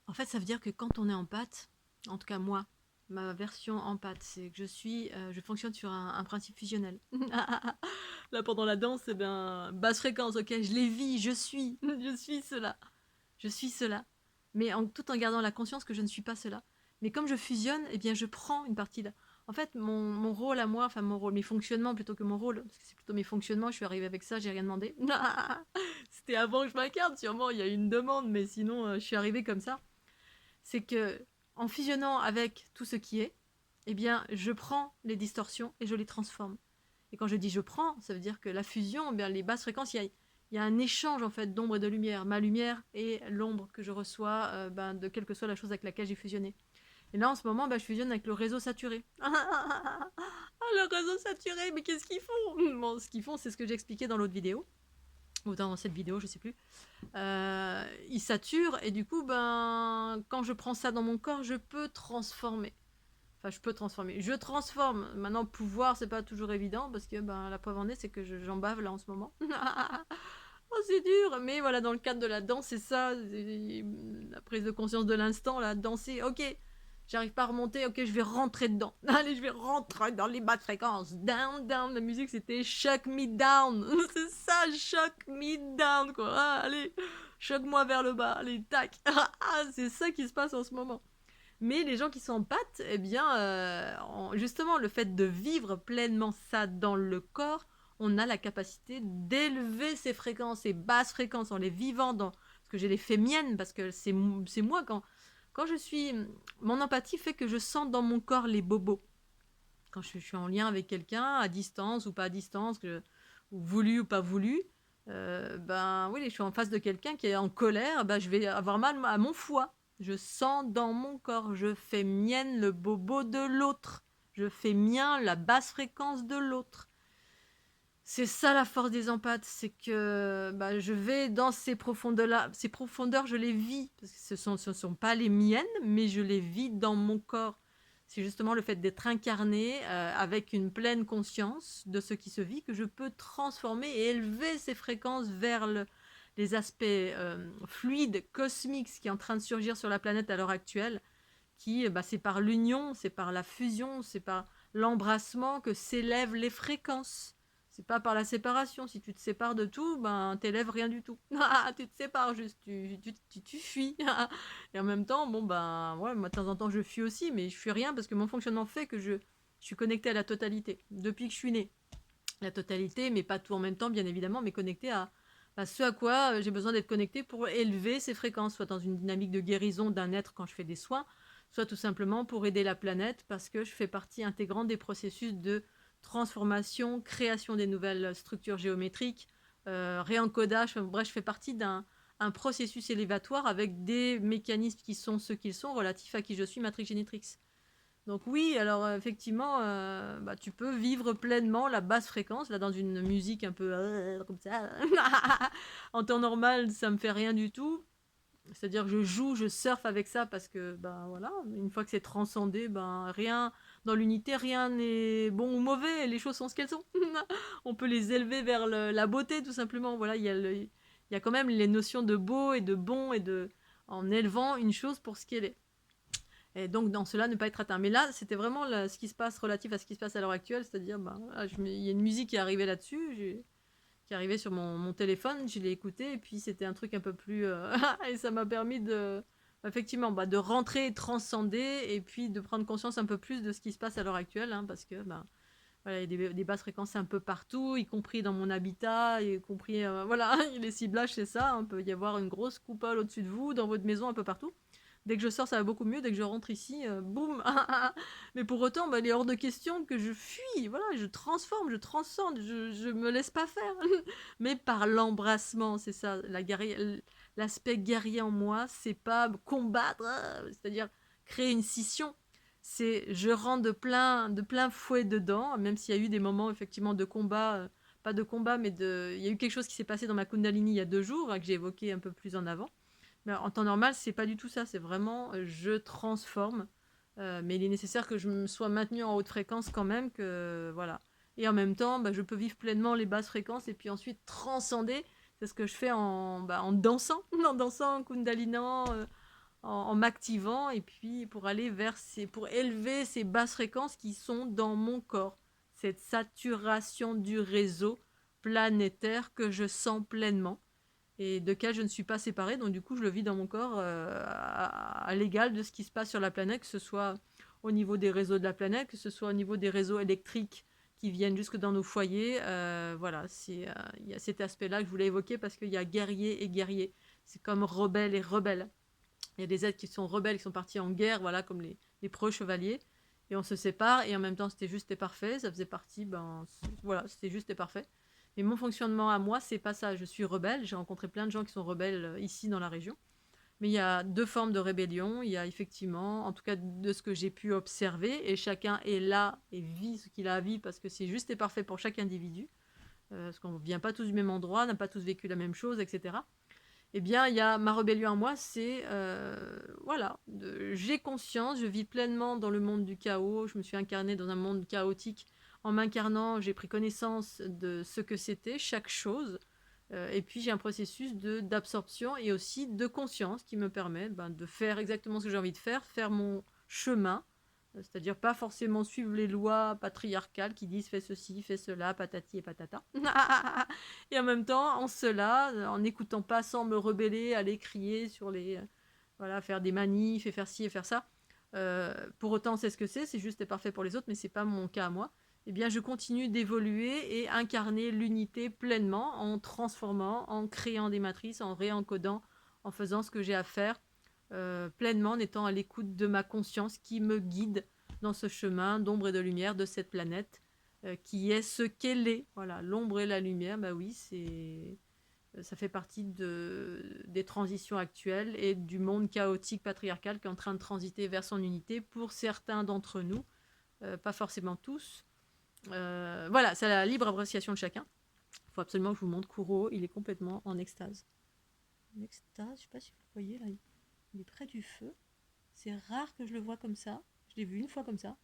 En fait, ça veut dire que quand on est en pâte, en tout cas moi, ma version en pâte, c'est que je fonctionne sur un principe fusionnel. Là, pendant la danse, eh bien, basse fréquence, ok, je les vis, je suis cela, je suis cela. Mais tout en gardant la conscience que je ne suis pas cela. Mais comme je fusionne, eh bien, je prends une partie de... En fait, mon rôle à moi, enfin mon rôle, mes fonctionnements plutôt que mon rôle, parce que c'est plutôt mes fonctionnements, je suis arrivée avec ça, j'ai rien demandé. C'était avant que je m'incarne, sûrement, il y a eu une demande, mais sinon, je suis arrivée comme ça. C'est que en fusionnant avec tout ce qui est, eh bien, je prends les distorsions et je les transforme. Et quand je dis je prends, ça veut dire que la fusion, eh bien, les basses fréquences, il y a un échange en fait d'ombre et de lumière, ma lumière et l'ombre que je reçois de quelle que soit la chose avec laquelle j'ai fusionné. Et là en ce moment, je fusionne avec le réseau saturé. Le réseau saturé, mais qu'est-ce qu'ils font? Bon, ce qu'ils font, c'est ce que j'ai expliqué dans l'autre vidéo, ou dans cette vidéo, je sais plus. Il sature et du coup, quand je prends ça dans mon corps, je peux transformer. Enfin, je peux transformer. Je transforme. Maintenant, pouvoir, c'est pas toujours évident parce que la preuve en est, c'est que j'en bave là en ce moment. Oh, c'est dur, mais voilà, dans le cadre de la danse, c'est ça, la prise de conscience de l'instant, là, danser, ok, j'arrive pas à remonter, ok, je vais rentrer dedans. Allez, je vais rentrer dans les basses fréquences. Down, down, la musique, c'était shock me down. C'est ça, shock me down, quoi. Ah, allez, choque-moi vers le bas, allez, tac. Ah, c'est ça qui se passe en ce moment. Mais les gens qui sont en pâte, eh bien, justement, le fait de vivre pleinement ça dans le corps, on a la capacité d'élever ces fréquences, ces basses fréquences, en les vivant dans... Parce que j'ai les fait miennes, parce que c'est moi, quand je suis... Mon empathie fait que je sens dans mon corps les bobos. Quand je suis en lien avec quelqu'un, à distance ou pas à distance, ou voulu ou pas voulu, oui, je suis en face de quelqu'un qui est en colère, je vais avoir mal à mon foie. Je sens dans mon corps, je fais mienne le bobo de l'autre. Je fais mien la basse fréquence de l'autre. C'est ça la force des empathes, c'est que je vais dans ces profondeurs-là. Ces profondeurs, je les vis, parce que ce sont pas les miennes, mais je les vis dans mon corps. C'est justement le fait d'être incarné avec une pleine conscience de ce qui se vit que je peux transformer et élever ces fréquences vers les aspects fluides, cosmiques, ce qui est en train de surgir sur la planète à l'heure actuelle, qui, c'est par l'union, c'est par la fusion, c'est par l'embrassement que s'élèvent les fréquences. C'est pas par la séparation. Si tu te sépares de tout, t'élèves rien du tout. Tu te sépares juste, tu fuis. Et en même temps, ouais, moi de temps en temps je fuis aussi, mais je fuis rien parce que mon fonctionnement fait que je suis connectée à la totalité depuis que je suis née. La totalité, mais pas tout en même temps, bien évidemment, mais connectée à ce à quoi j'ai besoin d'être connectée pour élever ces fréquences, soit dans une dynamique de guérison d'un être quand je fais des soins, soit tout simplement pour aider la planète parce que je fais partie intégrante des processus de transformation, création des nouvelles structures géométriques, réencodage, bref, je fais partie d'un processus élévatoire avec des mécanismes qui sont ceux qu'ils sont relatifs à qui je suis, Matrix Génétrix. Donc oui, alors effectivement, tu peux vivre pleinement la basse fréquence, là dans une musique un peu comme ça. En temps normal, ça me fait rien du tout. C'est-à-dire que je joue, je surfe avec ça parce que, voilà, une fois que c'est transcendé, rien, dans l'unité, rien n'est bon ou mauvais, les choses sont ce qu'elles sont. On peut les élever vers la beauté, tout simplement. Voilà, il y a quand même les notions de beau et de bon en élevant une chose pour ce qu'elle est. Et donc, dans cela, ne pas être atteint. Mais là, c'était vraiment ce qui se passe relatif à ce qui se passe à l'heure actuelle, c'est-à-dire, il y a une musique qui est arrivée là-dessus, qui est arrivée sur mon téléphone, je l'ai écoutée, et puis c'était un truc un peu plus... et ça m'a permis effectivement, de rentrer et transcender, et puis de prendre conscience un peu plus de ce qui se passe à l'heure actuelle, hein, parce que, voilà, il y a des basses fréquences un peu partout, y compris dans mon habitat, y compris, voilà, les ciblages, c'est ça, il peut y avoir une grosse coupole au-dessus de vous, dans votre maison, un peu partout. Dès que je sors, ça va beaucoup mieux. Dès que je rentre ici, boum. Mais pour autant, il est hors de question que je fuis. Voilà, je transforme, je transcende, je me laisse pas faire. Mais par l'embrassement, c'est ça, l'aspect guerrier en moi, c'est pas combattre, c'est-à-dire créer une scission. C'est je rentre de plein fouet dedans, même s'il y a eu des moments effectivement de combat, pas de combat, mais il y a eu quelque chose qui s'est passé dans ma Kundalini il y a 2 jours, que j'ai évoqué un peu plus en avant. Mais en temps normal, c'est pas du tout ça. C'est vraiment je transforme. Mais il est nécessaire que je me sois maintenue en haute fréquence quand même. Voilà. Et en même temps, je peux vivre pleinement les basses fréquences et puis ensuite transcender. C'est ce que je fais en dansant, en dansant, en kundalinant, en m'activant et puis pour aller pour élever ces basses fréquences qui sont dans mon corps. Cette saturation du réseau planétaire que je sens pleinement et de quel je ne suis pas séparée. Donc du coup, je le vis dans mon corps à l'égal de ce qui se passe sur la planète, que ce soit au niveau des réseaux de la planète, que ce soit au niveau des réseaux électriques qui viennent jusque dans nos foyers. Voilà, il y a cet aspect-là que je voulais évoquer parce qu'il y a guerrier et guerrier. C'est comme rebelle et rebelle. Il y a des êtres qui sont rebelles, qui sont partis en guerre, voilà, comme les preux chevaliers. Et on se sépare, et en même temps, c'était juste et parfait. Ça faisait partie, voilà, c'était juste et parfait. Mais mon fonctionnement à moi, c'est pas ça. Je suis rebelle. J'ai rencontré plein de gens qui sont rebelles ici dans la région. Mais il y a deux formes de rébellion. Il y a effectivement, en tout cas de ce que j'ai pu observer, et chacun est là et vit ce qu'il a à vivre parce que c'est juste et parfait pour chaque individu. Parce qu'on ne vient pas tous du même endroit, n'a pas tous vécu la même chose, etc. Eh bien, il y a ma rébellion à moi, c'est, voilà, j'ai conscience, je vis pleinement dans le monde du chaos, je me suis incarnée dans un monde chaotique. En m'incarnant, j'ai pris connaissance de ce que c'était, chaque chose, et puis j'ai un processus d'absorption et aussi de conscience qui me permet de faire exactement ce que j'ai envie de faire mon chemin, c'est-à-dire pas forcément suivre les lois patriarcales qui disent fais ceci, fais cela, patati et patata. Et en même temps, en cela, en n'écoutant pas sans me rebeller, aller crier sur voilà, faire des manifs et faire ci et faire ça. Pour autant, c'est ce que c'est juste et parfait pour les autres, mais c'est pas mon cas à moi. Eh bien, je continue d'évoluer et incarner l'unité pleinement en transformant, en créant des matrices, en réencodant, en faisant ce que j'ai à faire pleinement, en étant à l'écoute de ma conscience qui me guide dans ce chemin d'ombre et de lumière de cette planète qui est ce qu'elle est. Voilà, l'ombre et la lumière, bah oui, ça fait partie des transitions actuelles et du monde chaotique patriarcal qui est en train de transiter vers son unité pour certains d'entre nous, pas forcément tous. Voilà, c'est la libre appréciation de chacun. Il faut absolument que je vous montre Kuro, il est complètement en extase. En extase, je ne sais pas si vous le voyez là, il est près du feu. C'est rare que je le vois comme ça. Je l'ai vu une fois comme ça.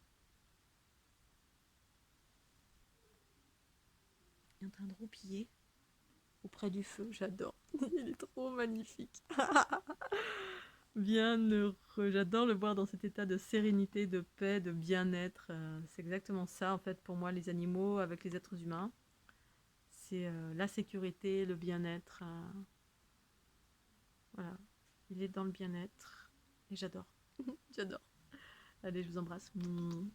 Il est en train de roupiller auprès du feu, j'adore. Il est trop magnifique. Bien heureux, j'adore le voir dans cet état de sérénité, de paix, de bien-être. C'est exactement ça en fait pour moi les animaux avec les êtres humains. C'est la sécurité, le bien-être. Voilà, il est dans le bien-être et j'adore. J'adore. Allez, je vous embrasse. Bisous.